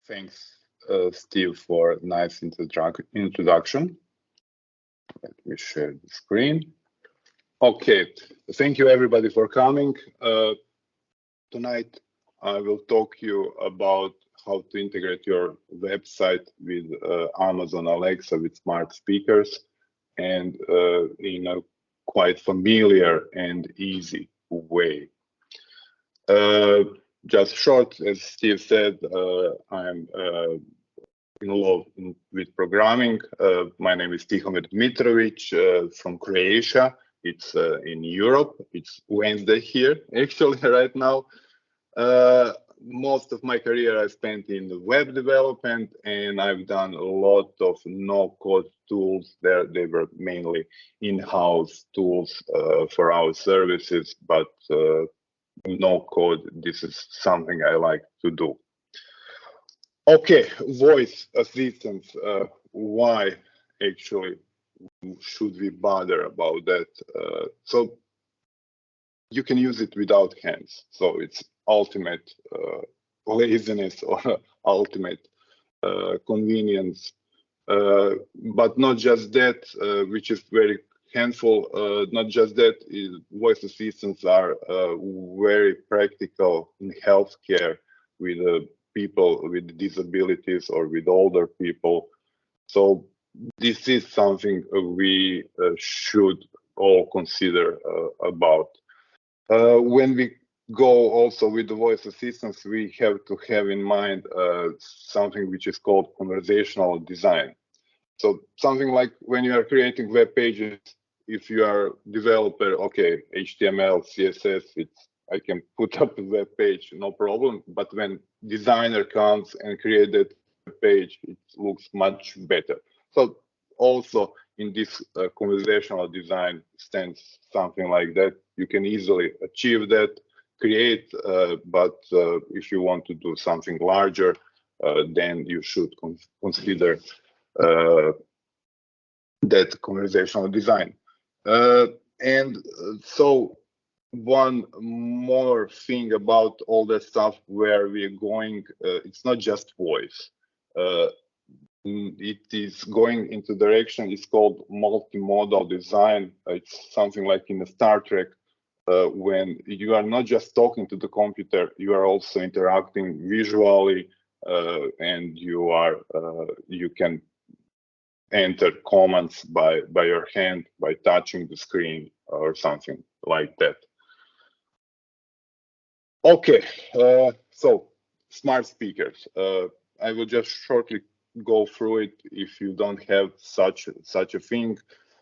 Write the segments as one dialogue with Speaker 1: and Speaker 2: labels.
Speaker 1: Thanks, Steve, for a nice introduction. Let me share the screen. Okay, thank you everybody for coming. Tonight, I will talk to you about how to integrate your website with Amazon Alexa with smart speakers and in a quite familiar and easy way. Just short, as Steve said, I'm involved with programming. My name is Tihomir Dmitrović from Croatia. It's in Europe. It's Wednesday here, actually, right now. Most of my career I spent in web development, and I've done a lot of no-code tools. They were mainly in-house tools for our services, but no code, this is something I like to do. Okay, voice assistants, why actually should we bother about that? So you can use it without hands, so it's ultimate laziness or ultimate convenience. But not just that, which is very handful, not just that, voice assistants are very practical in healthcare with people with disabilities or with older people. So this is something we should all consider about. When we go also with the voice assistants, we have to have in mind something which is called conversational design. So something like when you are creating web pages, if you are a developer, okay, HTML, CSS, I can put up a web page, no problem. But when designer comes and create that page, it looks much better. So also in this conversational design stands something like that. You can easily achieve that, create, but if you want to do something larger, then you should consider that conversational design. So one more thing about all that stuff where we're going, it's not just voice. It is going into direction, it's called multimodal design. It's something like in Star Trek, when you are not just talking to the computer, you are also interacting visually, and you can enter commands by your hand, by touching the screen or something like that. Okay, so smart speakers. I will just shortly go through it if you don't have such a thing.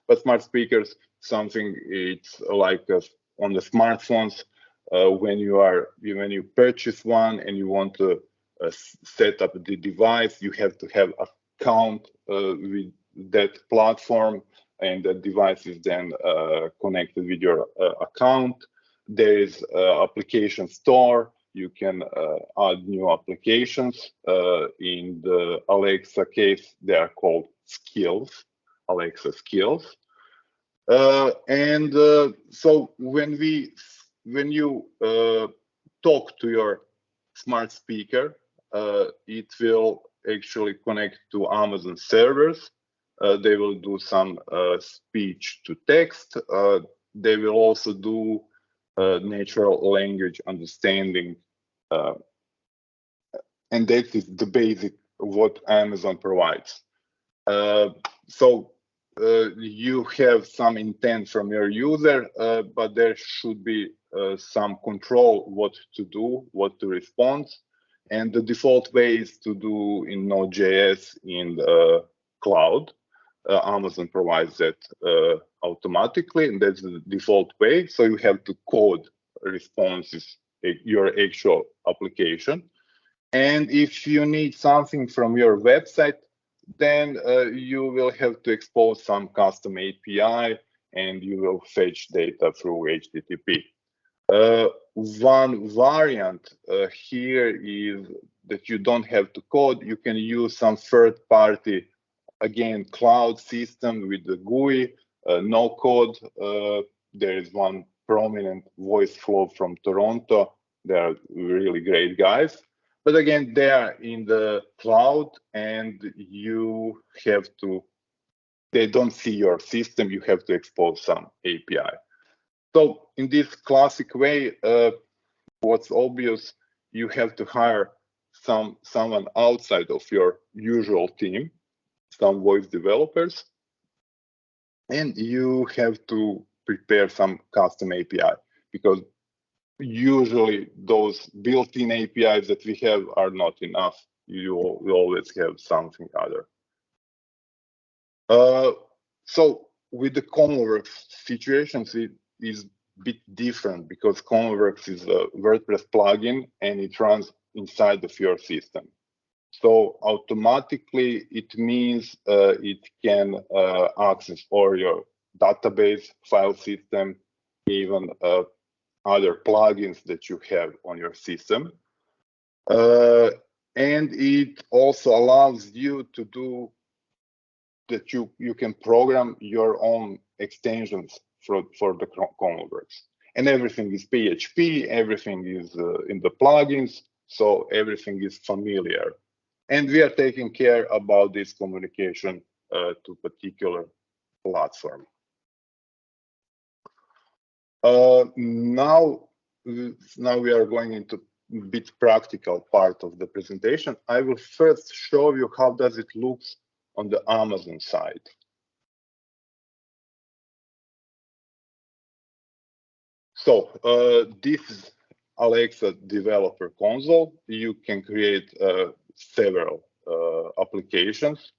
Speaker 1: But smart speakers, something it's like on the smartphones. When you purchase one and you want to set up the device, you have to have a account with that platform, and the device is then connected with your account. There is application store. You can add new applications. In the Alexa case, they are called skills, Alexa skills. So when you talk to your smart speaker, it will actually connect to Amazon servers. They will do some speech to text. They will also do natural language understanding. And that is the basic what Amazon provides. So you have some intent from your user, but there should be some control what to do, what to respond. And the default way is to do in Node.js in the cloud. Amazon provides that automatically, and that's the default way. So you have to code responses, your actual application. And if you need something from your website, then you will have to expose some custom API, and you will fetch data through HTTP. One variant here is that you don't have to code. You can use some third-party, again, cloud system with the GUI, no code. There is one prominent voice flow from Toronto. They are really great guys. But again, they are in the cloud, and you have to, they don't see your system, you have to expose some API. So in this classic way, what's obvious, you have to hire someone outside of your usual team, some voice developers, and you have to prepare some custom API, because usually those built-in APIs that we have are not enough. You always have something other. So with the CommonWorks situations, it is a bit different, because CommonWorks is a WordPress plugin and it runs inside of your system. So automatically, it means it can access all your database, file system, even other plugins that you have on your system. And it also allows you to do that, you can program your own extensions for the CommonWorks. And everything is PHP, everything is in the plugins, so everything is familiar. And we are taking care about this communication to particular platform. Now we are going into a bit practical part of the presentation. I will first show you how does it look on the Amazon side. So this is Alexa developer console. You can create several applications,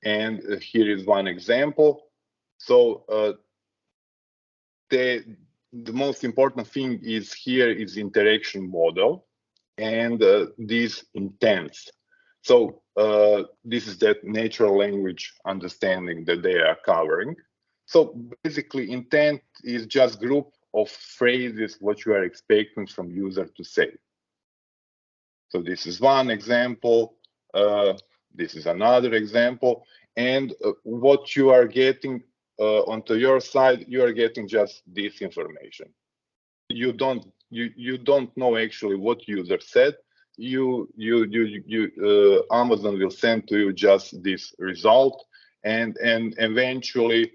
Speaker 1: and here is one example. So the most important thing is here is interaction model, and these intents. So this is that natural language understanding that they are covering. So basically, intent is just group of phrases what you are expecting from user to say. So this is one example. This is another example, and what you are getting onto your side, you are getting just this information. You don't know actually what user said. Amazon will send to you just this result, and eventually,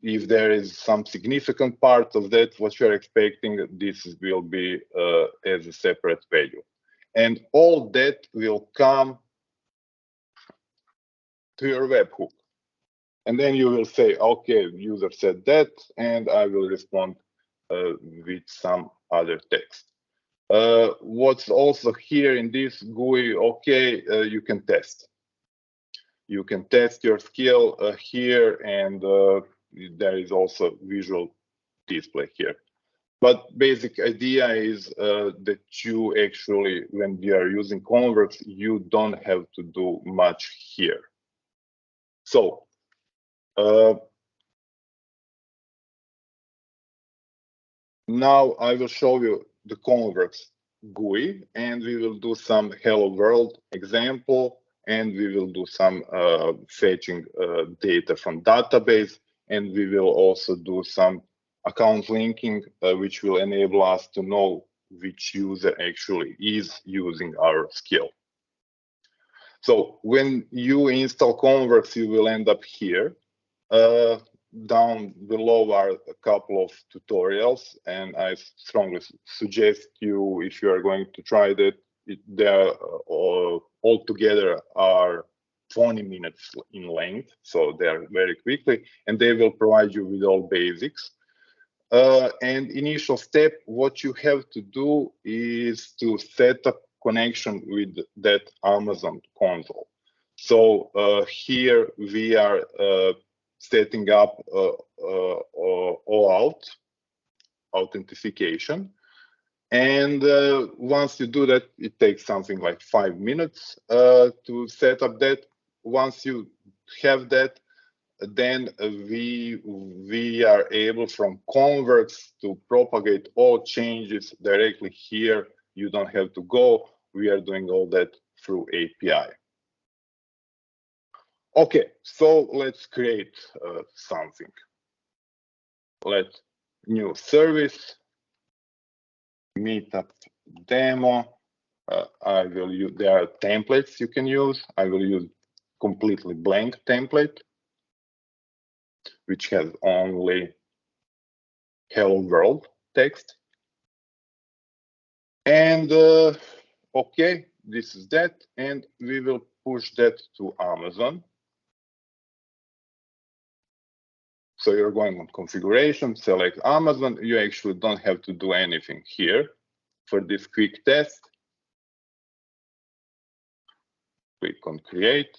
Speaker 1: if there is some significant part of that what you are expecting, this will be as a separate value, and all that will come to your webhook. And then you will say, okay, user said that, and I will respond with some other text. What's also here in this GUI, okay, you can test. You can test your skill here, and there is also visual display here. But basic idea is that you actually, when you are using CommonWorks, you don't have to do much here. So now I will show you the CommonWorks GUI, and we will do some hello world example, and we will do some fetching data from database, and we will also do some account linking, which will enable us to know which user actually is using our skill. So when you install CommonWorks, you will end up here. Down below are a couple of tutorials, and I strongly suggest you, if you are going to try that, they are all together are 20 minutes in length, so they are very quickly, and they will provide you with all basics. And initial step, what you have to do is to set up connection with that Amazon console. So here we are setting up OAuth authentication. And once you do that, it takes something like 5 minutes to set up that. Once you have that, then we are able from CommonWorks to propagate all changes directly here. You don't have to go. We are doing all that through API. Okay, so let's create something. Let's new service, Meetup demo. I will use, there are templates you can use. I will use completely blank template, which has only hello world text. And okay, this is that. And we will push that to Amazon. So you're going on configuration, select Amazon. You actually don't have to do anything here for this quick test. Click on create.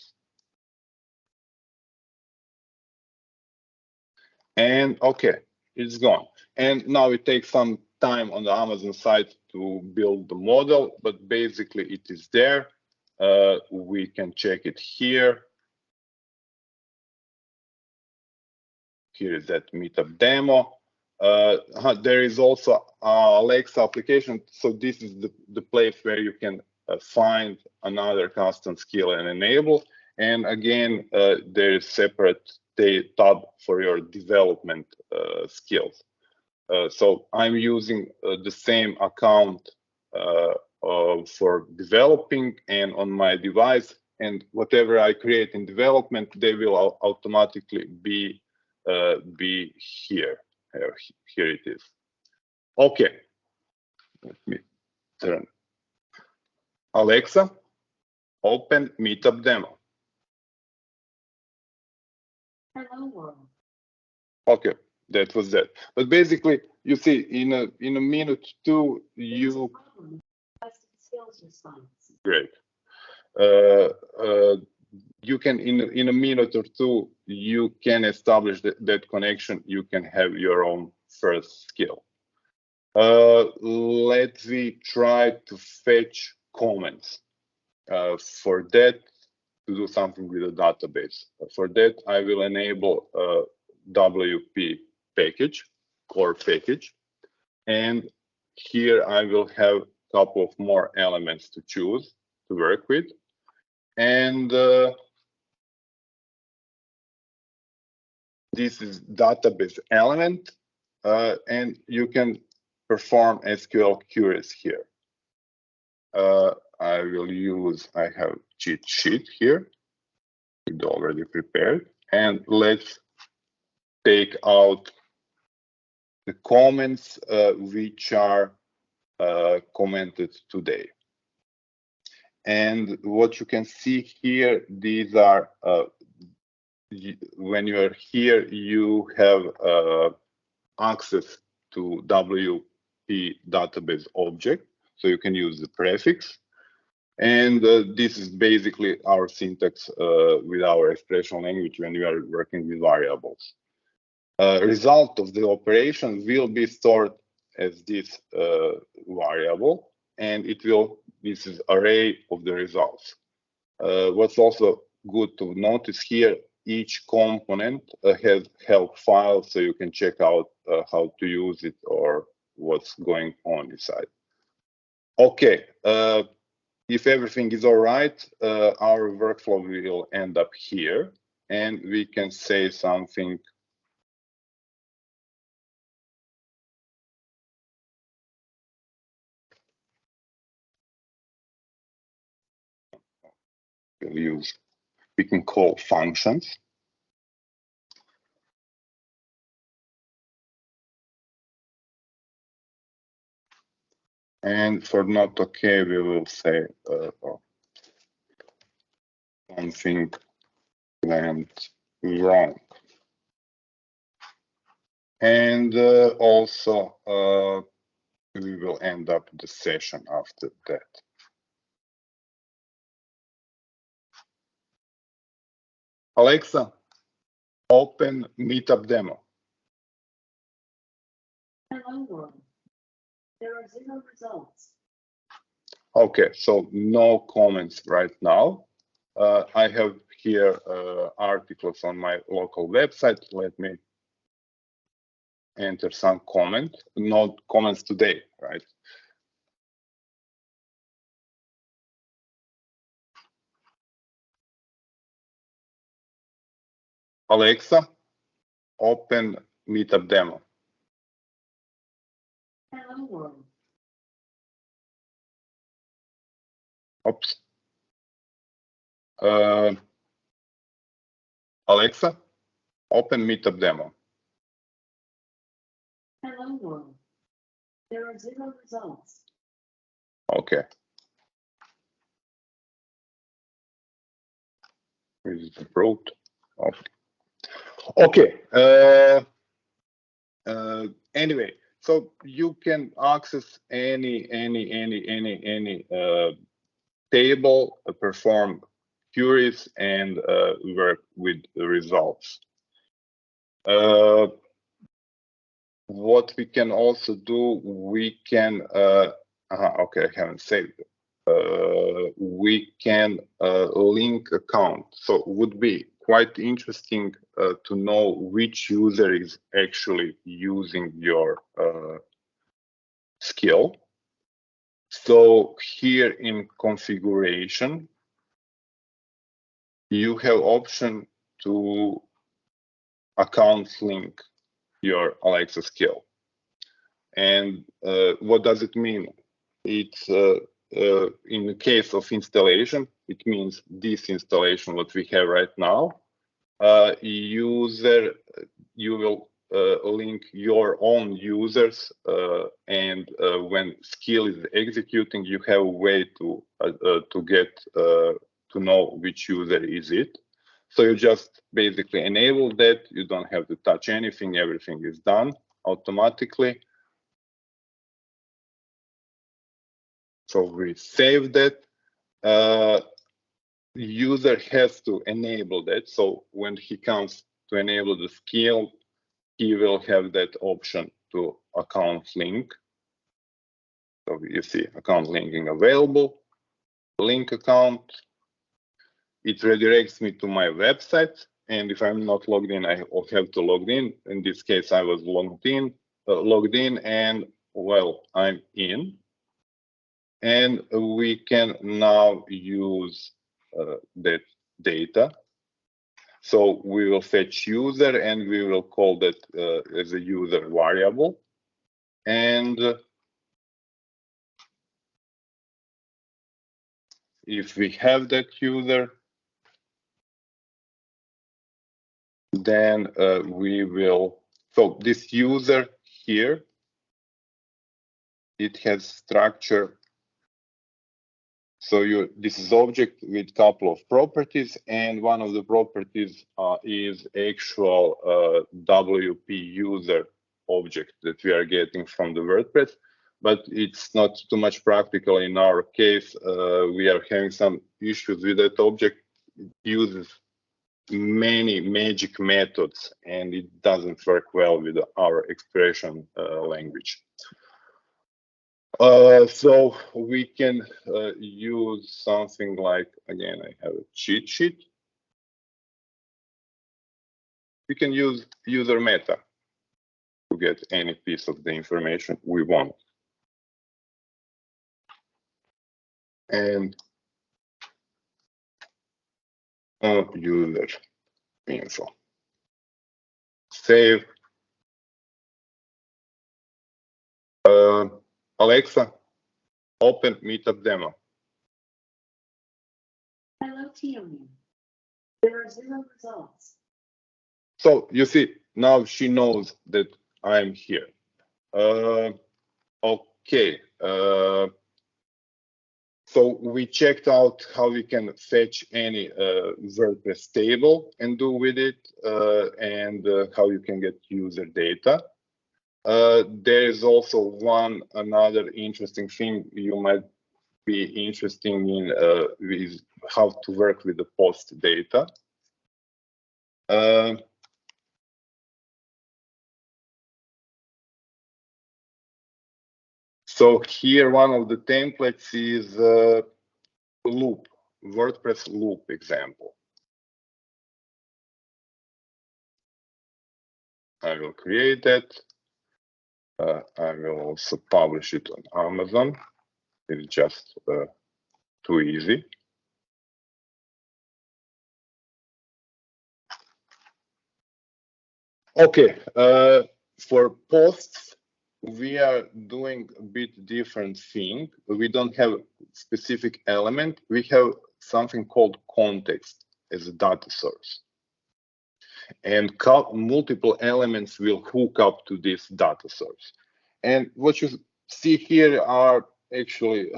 Speaker 1: And okay, it's gone. And now it takes some time on the Amazon site to build the model, but basically it is there. We can check it here. Here is that Meetup demo. There is also Alexa application. So this is the place where you can find another custom skill and enable. And again, there is separate tab for your development skills. So I'm using the same account for developing and on my device, and whatever I create in development, they will automatically be here. Here it is. Okay, let me turn. Alexa, open Meetup demo.
Speaker 2: Hello world.
Speaker 1: Okay, that was that. But basically, you see, in a minute two, you great. You can in a minute or two, you can establish that connection. You can have your own first skill. Let me try to fetch comments. For that, to do something with a database. For that, I will enable a WP package, core package. And here I will have a couple of more elements to choose to work with. And this is database element, and you can perform SQL queries here. I will use, I have cheat sheet here, it's already prepared. And let's take out the comments which are commented today. And what you can see here, these are, when you are here, you have access to WP database object. So you can use the prefix. And this is basically our syntax with our expression language when we are working with variables. Result of the operation will be stored as this variable, and it will, this is array of the results. What's also good to notice here, each component has help files, so you can check out how to use it or what's going on inside. Okay, if everything is all right, our workflow will end up here, and we can say something. We can call functions. And for not okay, we will say something went wrong. And also, we will end up the session after that. Alexa, open Meetup demo.
Speaker 2: Hello world. There are 0 results.
Speaker 1: Okay, so no comments right now. I have here articles on my local website. Let me enter some comment, not comments today, right? Alexa, open Meetup demo.
Speaker 2: Hello world.
Speaker 1: Oops. Alexa, open Meetup demo.
Speaker 2: Hello world. There are 0 results.
Speaker 1: Okay. Is it approved? Okay. Anyway, so you can access any table, perform queries, and work with the results. What we can also do, we can, okay, I haven't saved it. We can link account. So it would be quite interesting to know which user is actually using your skill. So here in configuration, you have option to account link your Alexa skill. And what does it mean? It's in the case of installation, it means this installation what we have right now. You will link your own users, and when skill is executing, you have a way to get to know which user is it. So you just basically enable that. You don't have to touch anything. Everything is done automatically. So we save that. User has to enable that. So when he comes to enable the skill, he will have that option to account link. So you see account linking available, link account. It redirects me to my website. And if I'm not logged in, I will have to log in. In this case, I was logged in, and well, I'm in. And we can now use that data. So we will fetch user, and we will call that as a user variable. And if we have that user, then we will, so this user here, it has structure. So this is object with couple of properties, and one of the properties is actual WP user object that we are getting from the WordPress, but it's not too much practical in our case. We are having some issues with that object. It uses many magic methods, and it doesn't work well with our expression language. So we can use something like, again, I have a cheat sheet. We can use user meta to get any piece of the information we want. And user info. Save. Alexa, open Meetup demo.
Speaker 2: Hello Tihomir. There are 0 results.
Speaker 1: So you see, now she knows that I'm here. Okay. So we checked out how we can fetch any WordPress table and do with it, and how you can get user data. There is also another interesting thing you might be interested in, is how to work with the post data. So here, one of the templates is loop, WordPress loop example. I will create that. I will also publish it on Amazon. It's just too easy. Okay, for posts, we are doing a bit different thing. We don't have specific element. We have something called context as a data source. And multiple elements will hook up to this data source. And what you see here are actually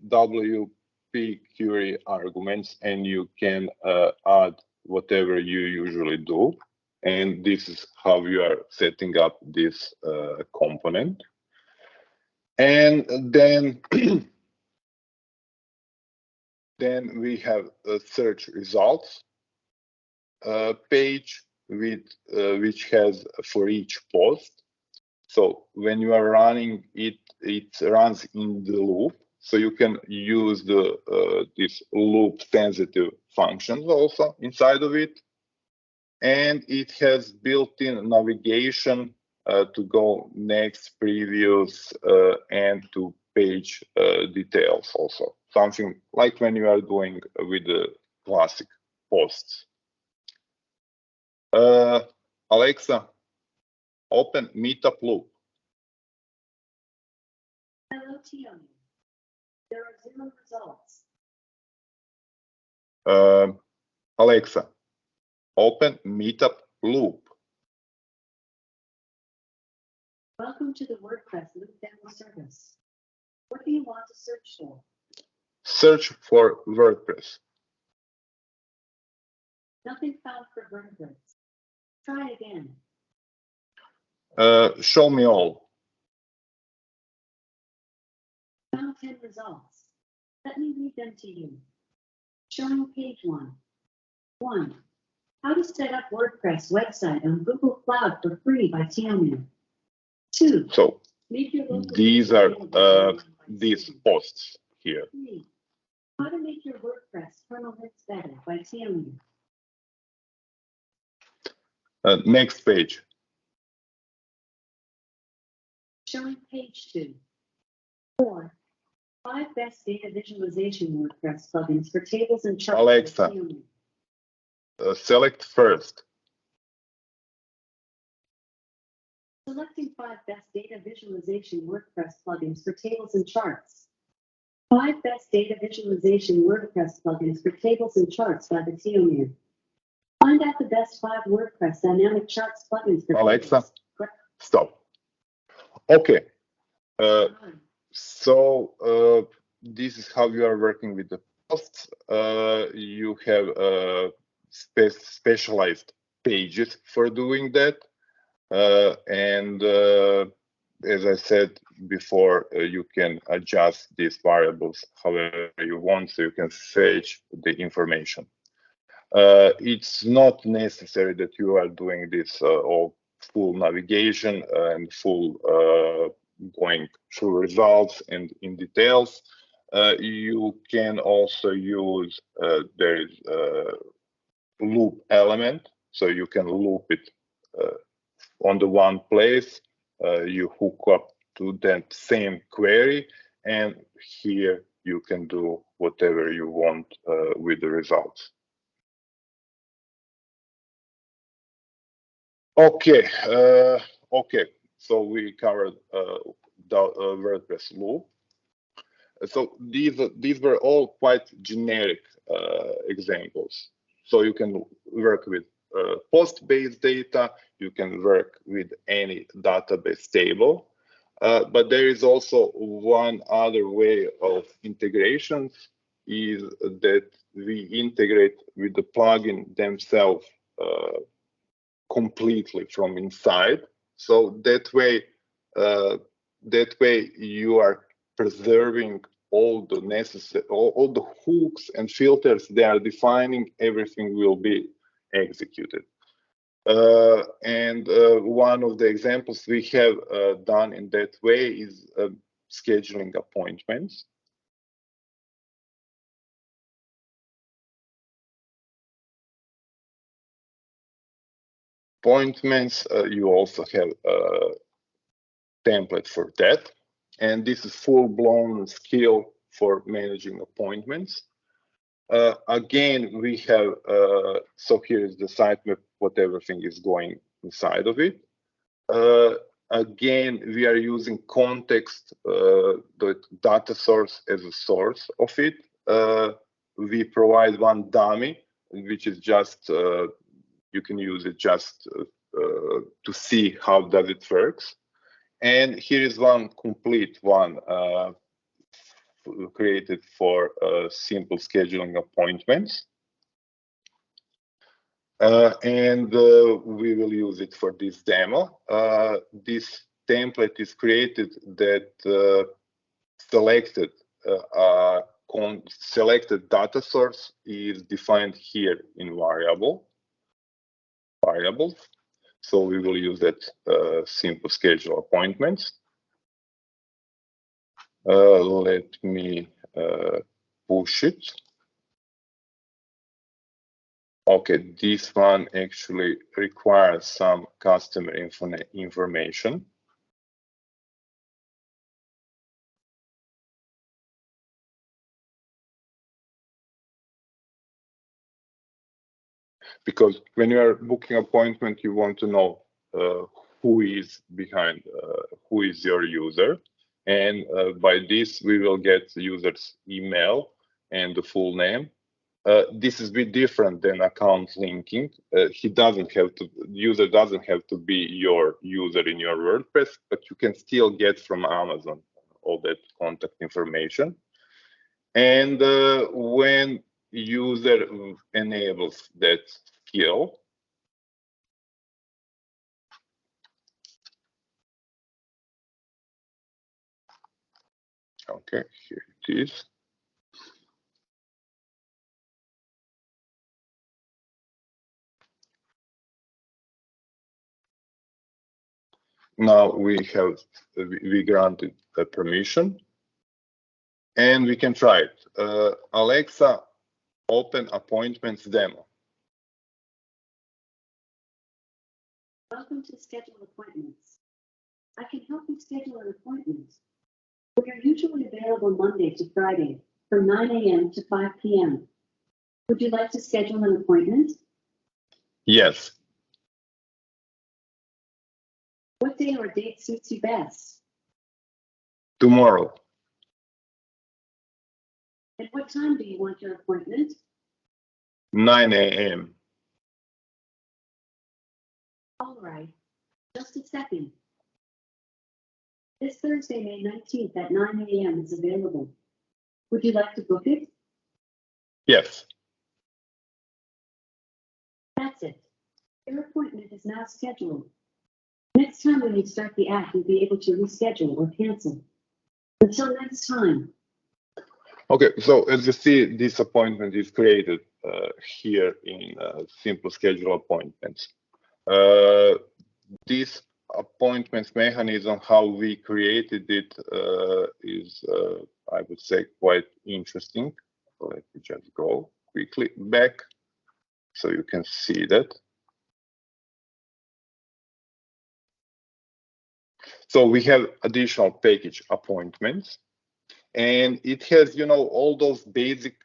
Speaker 1: WP query arguments, and you can add whatever you usually do. And this is how you are setting up this component. And then, then we have a search results page with which has for each post. So when you are running it, it runs in the loop. So you can use the this loop sensitive functions also inside of it. And it has built-in navigation to go next, previous, and to page details also. Something like when you are doing with the classic posts. Alexa, open Meetup loop.
Speaker 2: Hello, Tihomir. There are 0 results.
Speaker 1: Alexa, open Meetup loop.
Speaker 2: Welcome to the WordPress loop demo service. What do you want to search for?
Speaker 1: Search for WordPress.
Speaker 2: Nothing found for WordPress. Try again.
Speaker 1: Show me all.
Speaker 2: Found 10 results. Let me read them to you. Showing page 1. 1. How to set up WordPress website on Google Cloud for free by Tihomir. 2.
Speaker 1: So
Speaker 2: Make your local
Speaker 1: these are these posts here.
Speaker 2: 3. How to make your WordPress kernel hits better by Tihomir.
Speaker 1: Next page.
Speaker 2: Showing page 2. 4. 5 best data visualization WordPress plugins for tables and charts.
Speaker 1: Alexa, select first.
Speaker 2: Selecting 5 best data visualization WordPress plugins for tables and charts. 5 best data visualization WordPress plugins for tables and charts by the Tihomir. Find out the best 5 WordPress dynamic charts plugins for
Speaker 1: Alexa,
Speaker 2: tables.
Speaker 1: stop. Okay. So this is how you are working with the posts. You have specialized pages for doing that. And as I said before, you can adjust these variables however you want, so you can fetch the information. It's not necessary that you are doing this all full navigation and full going through results and in details. You can also use there is a loop element, so you can loop it on the one place. You hook up to that same query, and here you can do whatever you want with the results. Okay, okay. So we covered the WordPress loop. So these were all quite generic examples. So you can work with post-based data. You can work with any database table. But there is also one other way of integrations, is that we integrate with the plugin themselves completely from inside. So that way you are preserving all the necessary, all the hooks and filters they are defining. Everything will be executed. And one of the examples we have done in that way is scheduling appointments. You also have a template for that. And this is full-blown skill for managing appointments. Again, we have, so here is the sitemap, what everything is going inside of it. again, we are using context, the data source as a source of it. We provide one dummy, which is just, you can use it just to see how does it works. And here is one complete one created for simple scheduling appointments. We will use it for this demo. This template is created that selected data source is defined here in variables. So we will use that simple schedule appointments. Let me push it. Okay, this one actually requires some customer information. Because when you are booking appointment, you want to know who is behind, who is your user. And by this, we will get the user's email and the full name. This is a bit different than account linking. The user doesn't have to be your user in your WordPress, but you can still get from Amazon all that contact information. And when user enables that skill, okay, here it is. Now we granted a permission, and we can try it. Alexa, open appointments demo.
Speaker 2: Welcome to schedule appointments. I can help you schedule an appointment. We are usually available Monday to Friday from 9 a.m. to 5 p.m. Would you like to schedule an appointment?
Speaker 1: Yes.
Speaker 2: What day or date suits you best?
Speaker 1: Tomorrow.
Speaker 2: At what time do you want your appointment?
Speaker 1: 9 a.m.
Speaker 2: All right, just a second. This Thursday, May 19th at 9 a.m. is available. Would you like to book it?
Speaker 1: Yes.
Speaker 2: That's it. Your appointment is now scheduled. Next time when you start the app, you'll be able to reschedule or cancel. Until next time.
Speaker 1: Okay, so as you see, this appointment is created here in simple schedule appointments. This appointments mechanism, how we created it, is, I would say, quite interesting. Let me just go quickly back so you can see that. So we have additional package appointments, and it has, all those basic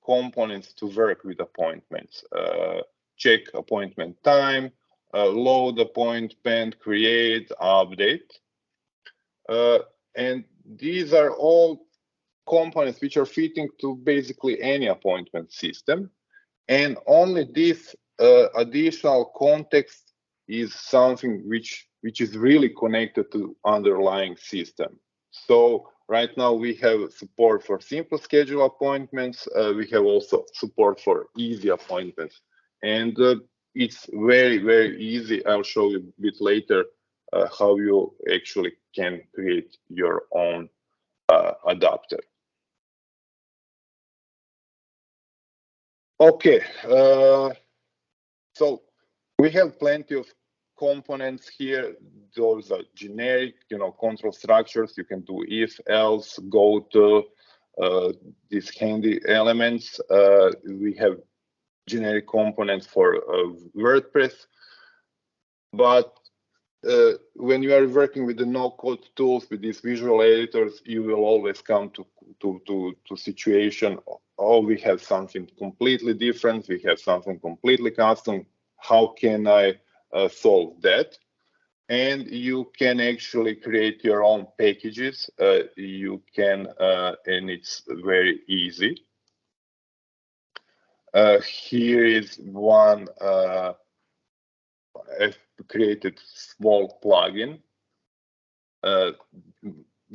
Speaker 1: components to work with appointments. Check appointment time, load appointment, create, update. And these are all components which are fitting to basically any appointment system. And only this additional context is something which is really connected to underlying system. So right now we have support for simple schedule appointments. We have also support for easy appointments. And it's very, very easy. I'll show you a bit later how you actually can create your own adapter. Okay, so we have plenty of components here. Those are generic, control structures. You can do if, else, go to, these handy elements. We have generic components for WordPress. But when you are working with the no-code tools, with these visual editors, you will always come to situation, oh, we have something completely different, we have something completely custom. How can I solve that? And you can actually create your own packages. You can, and it's very easy. Here is one. I've created small plugin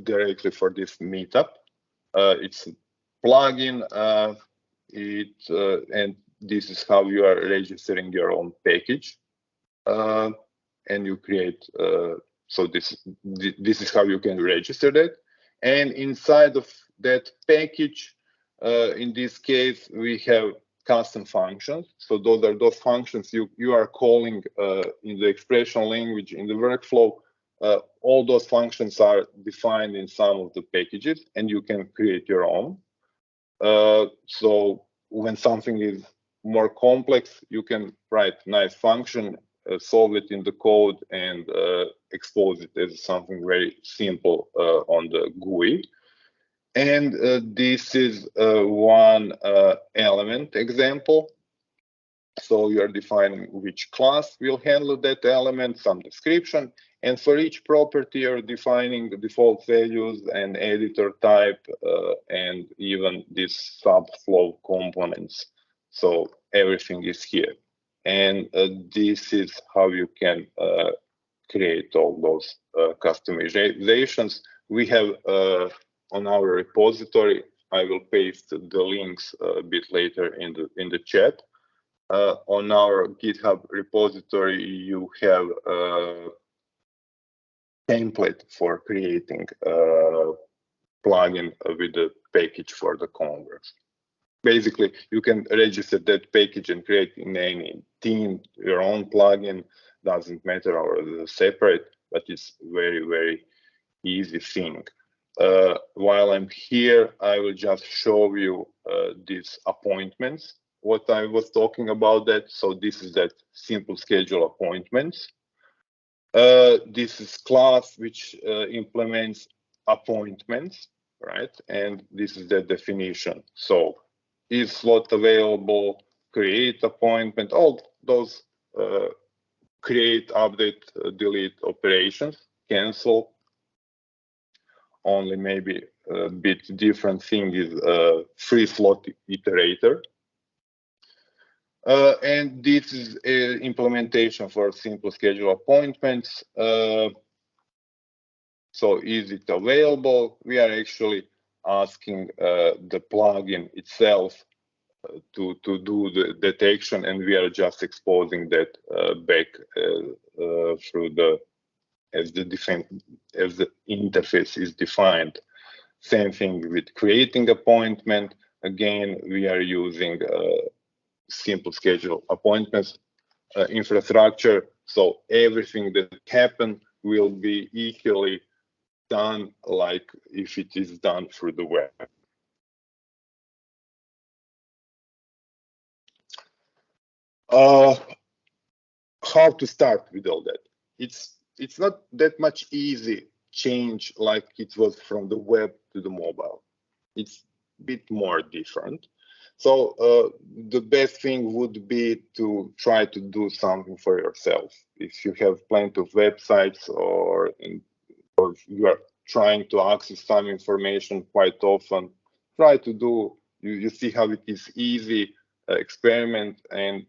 Speaker 1: directly for this meetup. It's a plugin. And this is how you are registering your own package. And you create. So this is how you can register that. And inside of that package, in this case, we have custom functions. So those are those functions you are calling in the expression language in the workflow. All those functions are defined in some of the packages, and you can create your own. So when something is more complex, you can write nice function, solve it in the code, and expose it as something very simple on the GUI. And this is one element example. So you are defining which class will handle that element, some description, and for each property you're defining the default values and editor type, and even these subflow components. So everything is here. And this is how you can create all those customizations. We have on our repository, I will paste the links a bit later in the chat. On our GitHub repository, you have a template for creating a plugin with the package for the Congress. Basically, you can register that package and create in any theme your own plugin. Doesn't matter or separate, but it's very, very easy thing. While I'm here, I will just show you these appointments. What I was talking about that. So this is that simple schedule appointments. This is class which implements appointments, right? And this is the definition. So is slot available, create appointment, all those create, update, delete operations, cancel. Only maybe a bit different thing is free slot iterator. And this is implementation for simple schedule appointments. So is it available? We are actually asking the plugin itself to do the detection, and we are just exposing that back through the as the interface is defined. Same thing with creating appointment. Again, we are using simple schedule appointments infrastructure. So everything that happens will be equally done like if it is done through the web. How to start with all that? It's not that much easy change like it was from the web to the mobile. It's a bit more different. So the best thing would be to try to do something for yourself. If you have plenty of websites or you are trying to access some information quite often, try to do, you see how it is easy, experiment and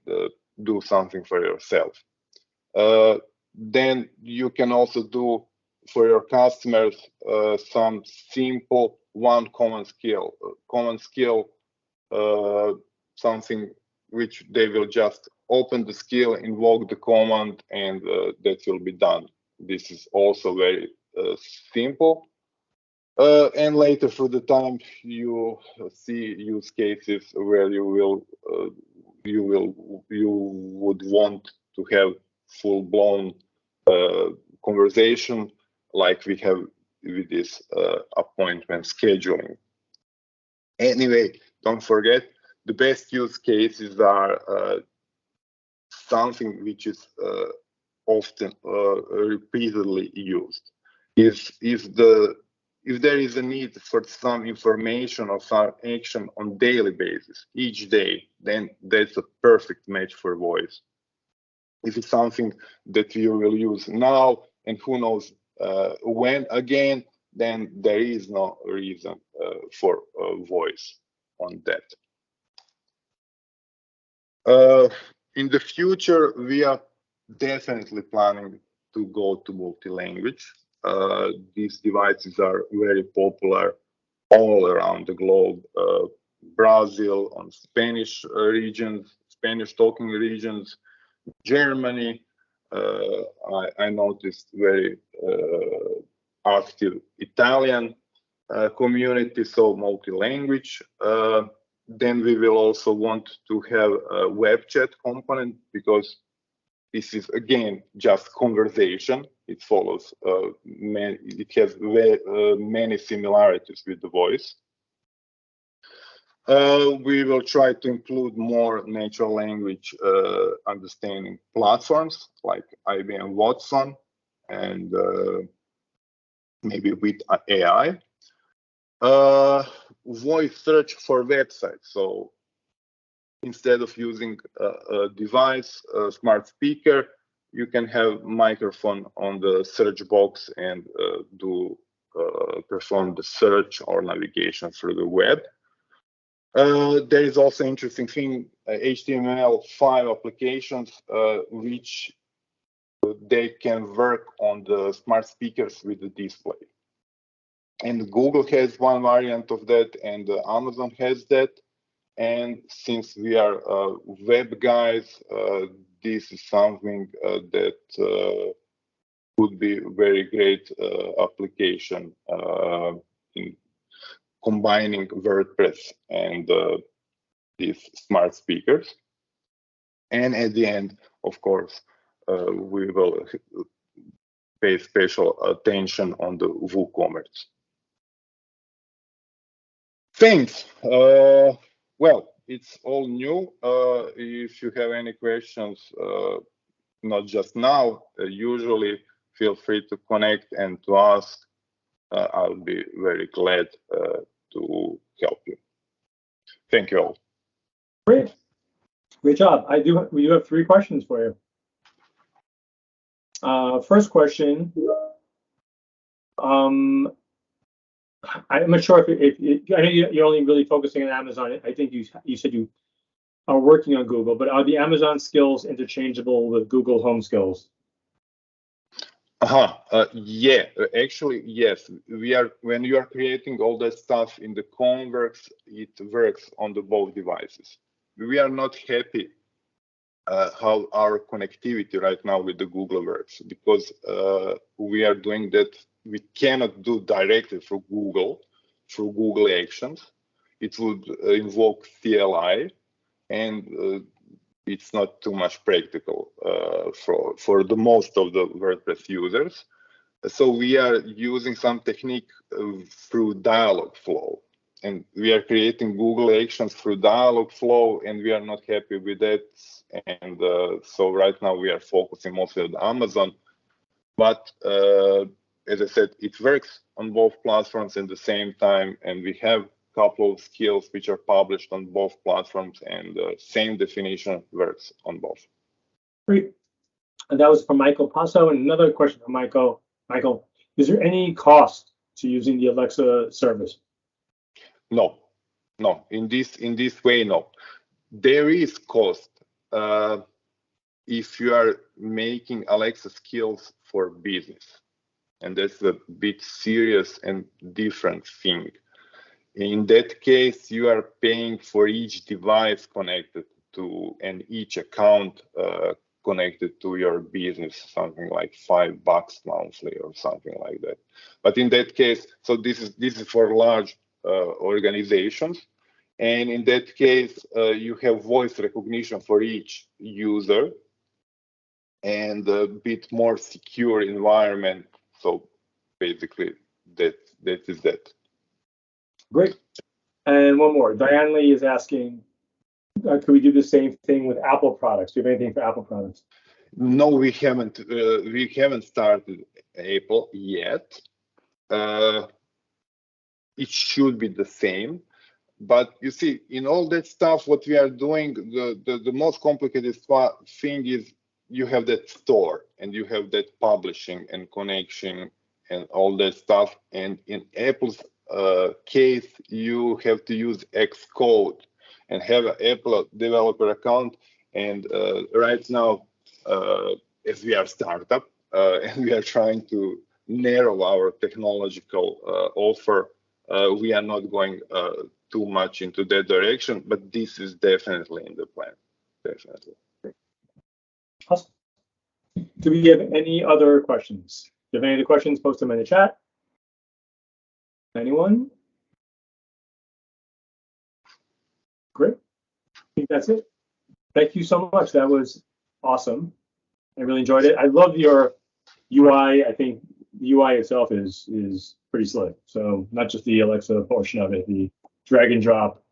Speaker 1: do something for yourself. Then you can also do for your customers some simple one common skill, something which they will just open the skill, invoke the command, and that will be done. This is also very simple. And later through the time, you see use cases where you would want to have full-blown conversation like we have with this appointment scheduling. Anyway, don't forget, the best use cases are something which is often repeatedly used. If there is a need for some information or some action on daily basis, each day, then that's a perfect match for voice. If it's something that you will use now and who knows when again, then there is no reason for voice on that. In the future, we are definitely planning to go to multi-language. These devices are very popular all around the globe. Brazil, on Spanish regions, Spanish-talking regions, Germany. I noticed very active Italian community, so multi-language. Then we will also want to have a web chat component, because this is again just conversation. It follows it has many similarities with the voice. We will try to include more natural language understanding platforms like IBM Watson, and maybe with AI. Voice search for websites. So instead of using a device, a smart speaker, you can have microphone on the search box and perform the search or navigation through the web. There is also interesting thing, HTML5 applications, which they can work on the smart speakers with the display. And Google has one variant of that, and Amazon has that. And since we are web guys, this is something that would be very great application in combining WordPress and these smart speakers. And at the end, of course, we will pay special attention on the WooCommerce. Thanks. Well, it's all new. If you have any questions, not just now, usually feel free to connect and to ask. I'll be very glad to help you. Thank you all.
Speaker 3: Great. Great job. We do have 3 questions for you. First question. I'm not sure if I know you're only really focusing on Amazon. I think you said you are working on Google, but are the Amazon skills interchangeable with Google Home skills?
Speaker 1: Yeah, actually, yes. When you are creating all that stuff in the Converse, it works on the both devices. We are not happy how our connectivity right now with the Google works, because we are doing that. We cannot do directly through Google Actions. It would invoke CLI, and it's not too much practical for the most of the WordPress users. So we are using some technique through Dialogflow, and we are creating Google Actions through Dialogflow, and we are not happy with that. And so right now we are focusing mostly on Amazon, but as I said, it works on both platforms at the same time, and we have a couple of skills which are published on both platforms, and the same definition works on both.
Speaker 3: Great. And that was from Michael Passo. And another question from Michael. Michael, is there any cost to using the Alexa service?
Speaker 1: No. In this way, no. There is cost if you are making Alexa skills for business. And that's a bit serious and different thing. In that case, you are paying for each device connected to, and each account connected to your business, something like $5 monthly or something like that. But in that case, so this is for large organizations. And in that case, you have voice recognition for each user and a bit more secure environment. So basically, that is that.
Speaker 3: Great. And one more. Diane Lee is asking, could we do the same thing with Apple products? Do you have anything for Apple products?
Speaker 1: No, we haven't. We haven't started Apple yet. It should be the same. But you see, in all that stuff, what we are doing, the most complicated thing is you have that store and you have that publishing and connection and all that stuff. And in Apple's case, you have to use Xcode and have an Apple developer account. And right now, as we are startup and we are trying to narrow our technological offer, we are not going too much into that direction, but this is definitely in the plan. Definitely.
Speaker 3: Awesome. Do we have any other questions? If you have any other questions, post them in the chat. Anyone? Great. I think that's it. Thank you so much. That was awesome. I really enjoyed it. I love your UI. I think the UI itself is pretty slick. So not just the Alexa portion of it, the drag and drop.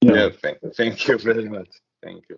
Speaker 1: Yeah, thank you very much. Thank you.